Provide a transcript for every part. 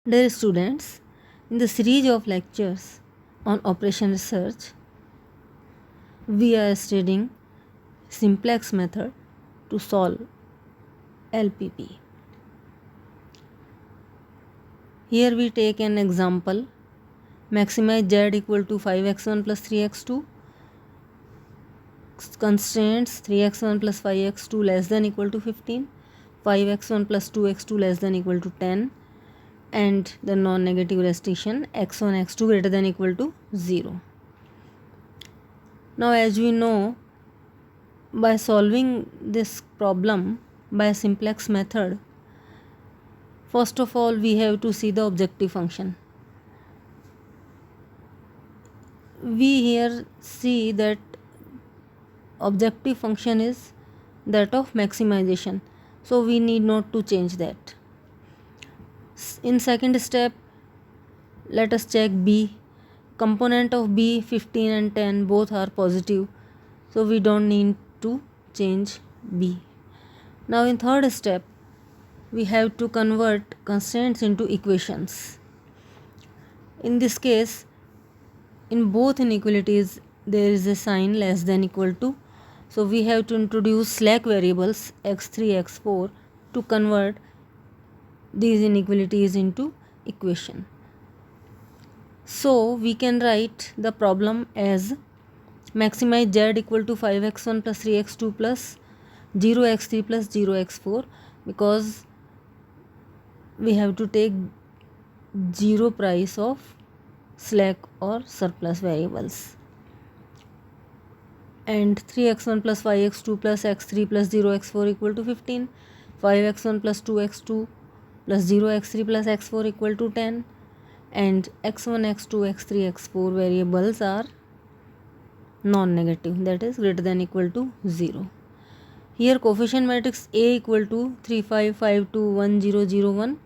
Dear students, in the series of lectures on operation research, we are studying simplex method to solve LPP. Here we take an example. Maximize z equal to 5x1 plus 3x2. Constraints 3x1 plus 5x2 less than equal to 15. 5x1 plus 2x2 less than equal to 10. And the non-negative restriction x1 x2 greater than equal to 0. Now as we know, by solving this problem by a simplex method, first of all we have to see the objective function. We here see that objective function is that of maximization, so we need not to change that. In second step, let us check B. Component of B 15 and 10 both are positive, so we don't need to change B. Now in third step, we have to convert constraints into equations. In this case, in both inequalities there is a sign less than equal to, so we have to introduce slack variables x3 x4 to convert these inequalities into equation. So we can write the problem as maximize z equal to 5x1 plus 3x2 plus 0x3 plus 0x4, because we have to take 0 price of slack or surplus variables. And 3x1 plus 5x2 plus x3 plus 0x4 equal to 15. 5x1 plus 2x2 plus 0x3 plus x4 equal to 10. And x1, x2, x3, x4 variables are non-negative, that is greater than equal to 0. Here coefficient matrix A equal to 3, 5, 5, 2, 1, 0, 0, 1.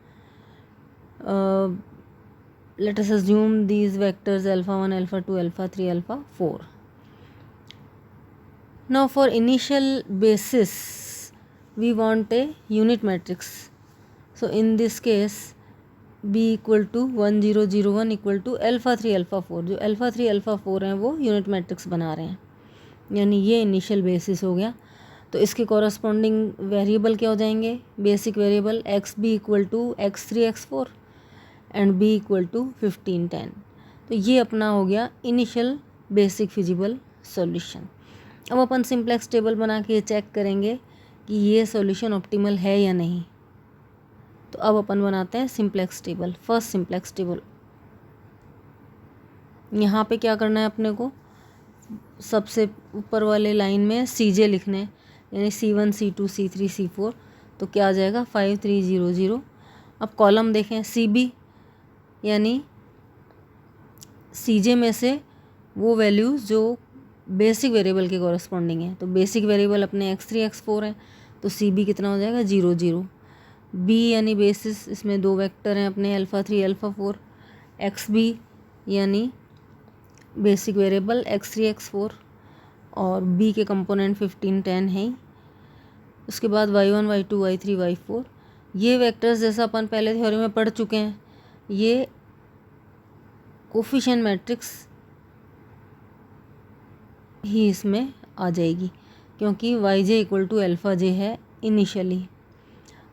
Let us assume these vectors alpha 1, alpha 2, alpha 3, alpha 4. Now for initial basis, we want a unit matrix. So in this case, B equal to 1, 0, 0, 1 equal to alpha 3, alpha 4. जो alpha 3, alpha 4 हैं वो unit matrix बना रहे हैं, यानी ये initial basis हो गया. तो इसके कॉरस्पॉन्डिंग वेरिएबल क्या हो जाएंगे? Basic variable x b equal to x3 x4 and b equal to 15 10. तो ये अपना हो गया इनिशियल बेसिक फिजिबल सॉल्यूशन. अब अपन सिंप्लेक्स टेबल बना के ये चेक करेंगे कि ये सॉल्यूशन ऑप्टिमल है या नहीं. तो अब अपन बनाते हैं simplex table. First simplex table, यहाँ पे क्या करना है अपने को? सबसे ऊपर वाले लाइन में CJ लिखने हैं, यानी C1 C2 C3 C4. तो क्या आ जाएगा? 5 3 0 0. अब कॉलम देखें CB, यानी CJ में से वो वैल्यूज़ जो बेसिक वेरिएबल के कॉरस्पॉन्डिंग है. तो बेसिक वेरिएबल अपने x3 x4 है, तो CB कितना हो जाएगा? 0 0. B यानी बेसिस, इसमें दो वेक्टर हैं अपने अल्फ़ा 3 अल्फ़ा 4. XB यानी बेसिक वेरिएबल x3 x4 और B के कंपोनेंट 15 10 है. उसके बाद y1 y2 y3 y4. ये वेक्टर्स जैसा अपन पहले थ्योरी में पढ़ चुके हैं, ये कोफिशिएंट मैट्रिक्स ही इसमें आ जाएगी, क्योंकि yj equal to alpha j है इनिशियली.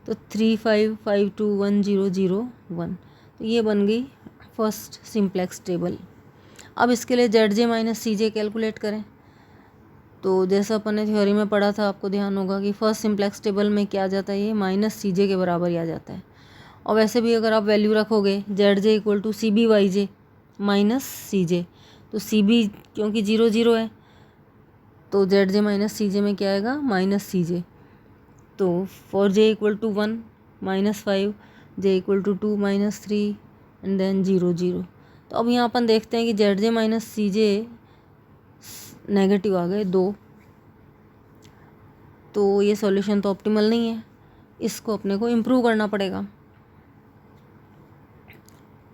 तो 3 5 5 2 1 0 0 1. तो ये बन गई फर्स्ट सिंप्लेक्स टेबल. अब इसके लिए ZJ माइनस CJ कैलकुलेट करें. तो जैसा अपन ने थ्योरी में पढ़ा था, आपको ध्यान होगा कि फर्स्ट सिंप्लेक्स टेबल में क्या आ जाता है? ये माइनस CJ के बराबर ही आ जाता है. और वैसे भी अगर आप वैल्यू रखोगे ZJ equal to CB YJ minus CJ, तो CB क्योंकि 0 0 है, तो ZJ माइनस CJ में क्या आएगा? Minus CJ. तो for j equal to 1 minus 5, j equal to 2 minus 3 and then 0 0. तो अब यहाँ अपन देखते हैं कि ZJ माइनस CJ नेगेटिव आ गए 2. तो ये सॉल्यूशन तो ऑप्टिमल नहीं है, इसको अपने को इम्प्रूव करना पड़ेगा.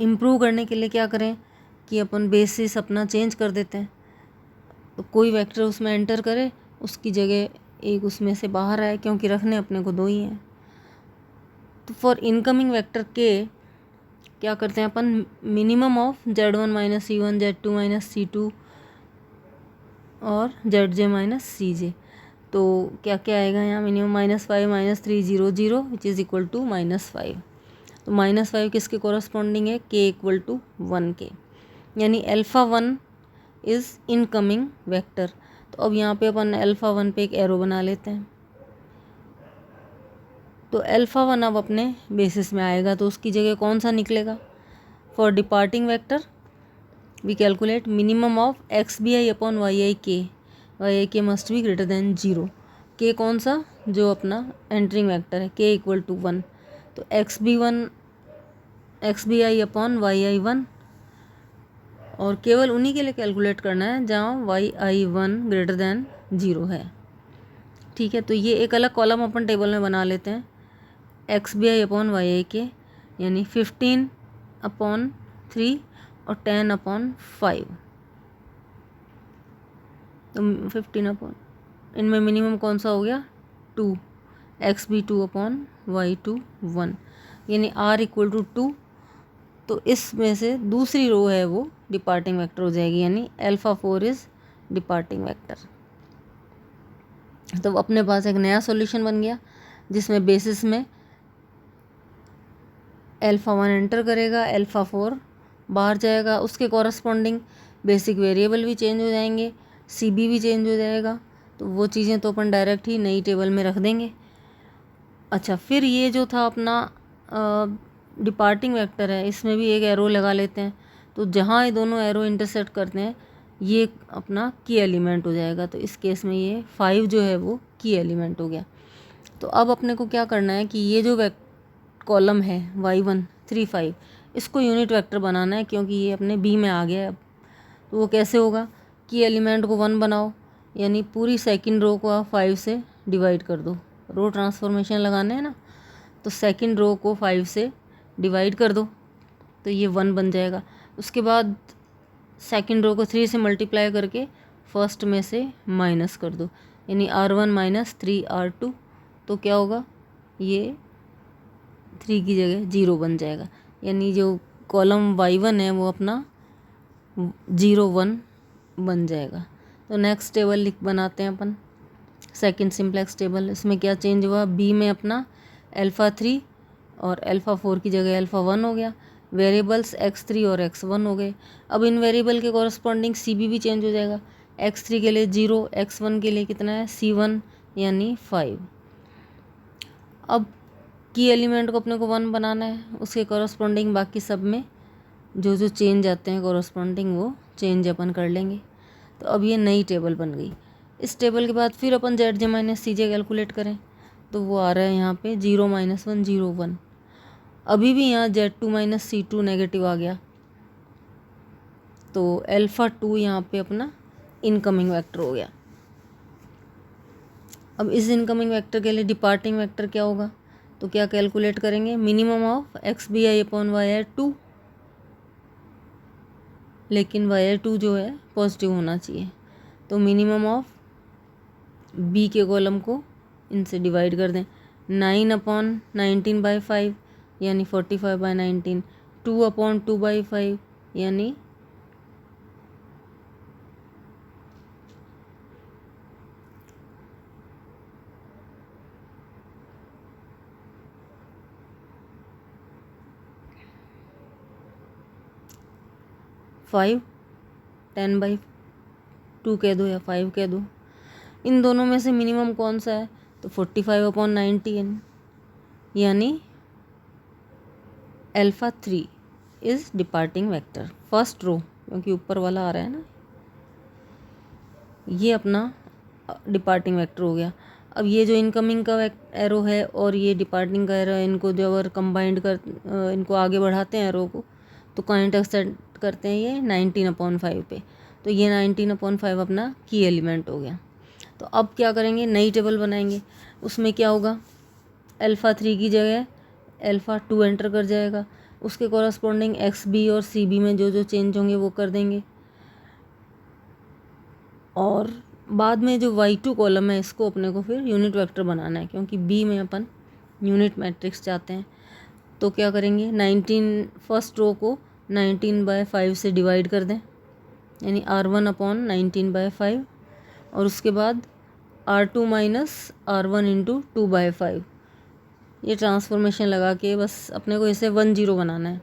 इम्प्रूव करने के लिए क्या करें कि अपन बेसिस अपना चेंज कर देते हैं. तो कोई वेक्टर उसमें एंटर करे, उसकी जगह एक उसमें से बाहर आए, क्योंकि रखने अपने को दो ही हैं. तो फॉर इनकमिंग वेक्टर क्या करते हैं अपन, minimum of Z1 minus C1, Z2 minus C2 और ZJ माइनस CJ। तो क्या क्या आएगा यहाँ, minimum -5 -3 0 0 which is equal to -5। तो -5 किसके कॉरस्पॉन्डिंग है, k इक्वल टू 1 के, यानी α1 इज़ इनकमिंग वेक्टर। तो अब यहाँ पे अपन α1 पे एक एरो बना लेते हैं। तो α1 अब अपने बेसिस में आएगा, तो उसकी जगह कौन सा निकलेगा, for departing vector v calculate minimum of xbi upon yi k must be greater than 0। k कौन सा, जो अपना एंटरिंग वेक्टर है, k इक्वल टू 1। तो xbi अपॉन yi1, और केवल उन्हीं के लिए कैलकुलेट करना है जहाँ yi1 ग्रेटर देन 0 है। ठीक है, तो ये एक अलग कॉलम अपन टेबल में बना लेते हैं, xbi अपॉन yi k, यानी 15 अपॉन 3 और 10 अपॉन 5। तो 15 अपॉन, इनमें मिनिमम कौन सा हो गया, 2, xb2 अपॉन y2 1, यानी r इक्वल टू 2। तो इसमें से दूसरी रो है वो डिपार्टिंग वेक्टर हो जाएगी, यानी α4 इज़ डिपार्टिंग वेक्टर। तो अपने पास एक नया सॉल्यूशन बन गया, जिसमें बेसिस में α1 एंटर करेगा, α4 बाहर जाएगा, उसके कॉरस्पॉन्डिंग बेसिक वेरिएबल भी चेंज हो जाएंगे, CB भी चेंज हो जाएगा। तो वो चीज़ें तो अपन डायरेक्ट ही नई टेबल में रख देंगे। अच्छा, फिर ये जो था अपना डिपार्टिंग वेक्टर है, इसमें भी एक एरो लगा लेते हैं। तो जहाँ ये दोनों एरो इंटरसेक्ट करते हैं, ये अपना की एलिमेंट हो जाएगा। तो इस केस में ये 5 जो है वो की एलिमेंट हो गया। तो अब अपने को क्या करना है कि ये जो कॉलम है y1 3 5, इसको यूनिट वेक्टर बनाना है, क्योंकि ये अपने B में आ गया है अब। तो वो कैसे होगा, की एलिमेंट को 1 बनाओ, यानी पूरी सेकंड रो को आप 5 से डिवाइड कर दो, रो ट्रांसफॉर्मेशन लगाने हैं ना, तो सेकंड रो को 5 से डिवाइड कर दो, तो ये 1 बन जाएगा। उसके बाद सेकंड रो को 3 से मल्टीप्लाई करके फर्स्ट में से माइनस कर दो, यानी r1 माइनस 3 r2। तो क्या होगा, ये 3 की जगह 0 बन जाएगा, यानी जो कॉलम y1 है वो अपना 0 1 बन जाएगा। तो नेक्स्ट टेबल बनाते हैं अपन, सेकंड सिंप्लेक्स टेबल। इसमें क्या चेंज हुआ, B में अपना α3 और α4 की जगह α1 हो गया, वेरिएबल्स x3 और x1 हो गए। अब इन वेरिएबल के कॉरस्पॉन्डिंग CB भी चेंज हो जाएगा, x3 के लिए 0, x1 के लिए कितना है C1 यानी 5। अब की एलिमेंट को अपने को 1 बनाना है, उसके कॉरस्पॉन्डिंग बाकी सब में जो जो चेंज आते हैं कॉरस्पॉन्डिंग, वो चेंज अपन कर लेंगे। तो अब ये नई टेबल बन गई। इस टेबल के बाद फिर अपन ZJ माइनस CJ कैलकुलेट करें, तो वो आ रहा है यहाँ पे 0 -1 0 1। अभी भी यहाँ Z2 माइनस C2 नेगेटिव आ गया, तो α2 यहाँ पे अपना इनकमिंग वेक्टर हो गया। अब इस इनकमिंग वेक्टर के लिए डिपार्टिंग वेक्टर क्या होगा, तो क्या कैलकुलेट करेंगे, minimum of xbi upon yi2, लेकिन yi2 जो है पॉजिटिव होना चाहिए। तो मिनिमम ऑफ B के कॉलम को इनसे डिवाइड कर दें, 9 अपॉन 19/5 यानी 45/19, 2 अपॉन 2/5 यानी 5, 10/2 कह दो या 5 कह दो। इन दोनों में से मिनिमम कौन सा है, तो 45 अपॉन 19 यानी α3 is departing vector, first row, क्योंकि ऊपर वाला आ रहा है ना, ये अपना डिपार्टिंग वेक्टर हो गया। अब ये जो इनकमिंग का एरो है और ये डिपार्टिंग का एरो है, इनको जब अगर कंबाइंड कर इनको आगे बढ़ाते हैं एरो को, तो कहाँ इंटरसेक्ट करते हैं, ये 19/5 पे। तो ये 19/5 अपना की एलिमेंट हो गया। तो अब क्या करेंगे, नई टेबल बनाएंगे। उसमें क्या होगा, α3 की जगह α2 एंटर कर जाएगा, उसके कॉरस्पॉन्डिंग XB और CB में जो जो चेंज होंगे वो कर देंगे। और बाद में जो y2 कॉलम है, इसको अपने को फिर यूनिट वेक्टर बनाना है, क्योंकि B में अपन यूनिट मैट्रिक्स चाहते हैं। तो क्या करेंगे, 19 फर्स्ट रो को 19/5 से डिवाइड कर दें, यानी R1/19/5, और उसके बाद R2 माइनस R1 इंटू 2/5। ये ट्रांसफॉर्मेशन लगा के बस अपने को इसे 10 बनाना है।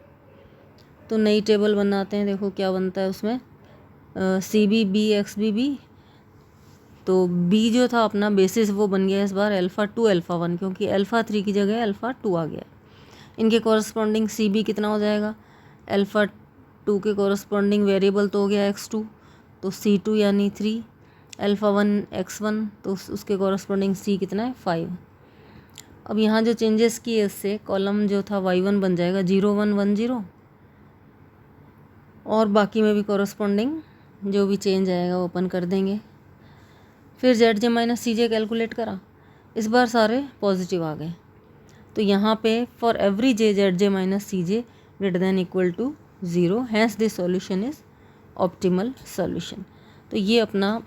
तो नई टेबल बनाते हैं, देखो क्या बनता है उसमें, CB XBB। तो B जो था अपना बेसिस वो बन गया इस बार α2 α1, क्योंकि α3 की जगह α2 आ गया। इनके कॉरस्पॉन्डिंग CB कितना हो जाएगा, α2 के कॉरस्पॉन्डिंग वेरिएबल तो हो गया x2, तो C2 यानी 3, α1 x1, तो उसके कॉरस्पॉन्डिंग C कितना है 5। अब यहाँ जो चेंजेस किए इससे कॉलम जो था y1 बन जाएगा 0 1 1 0, और बाकी में भी कॉरस्पॉन्डिंग जो भी चेंज आएगा वो ओपन कर देंगे। फिर ZJ माइनस CJ कैलकुलेट करा, इस बार सारे पॉजिटिव आ गए। तो यहाँ पे for every J ZJ minus CJ greater than equal to 0, hence this solution is optimal solution. तो ये अपना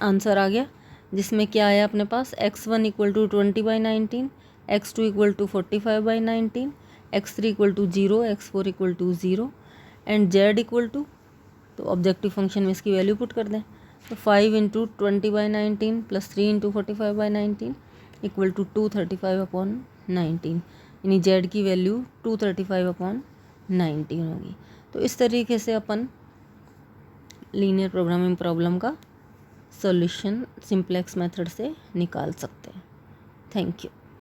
आंसर आ गया, जिसमें क्या आया अपने पास, x1 equal to 20/19, x2 equal to 45/19, x3 equal to 0, x4 equal to 0 and z equal to, तो ऑब्जेक्टिव फंक्शन में इसकी वैल्यू पुट कर दें, तो 5 into 20/19 plus 3 into 45/19 equal to 235/19, यानी z की वैल्यू 235/19 होगी। तो इस तरीके से अपन लीनियर प्रोग्रामिंग प्रॉब्लम का सॉल्यूशन सिंप्लेक्स मेथड से निकाल सकते हैं। Thank you.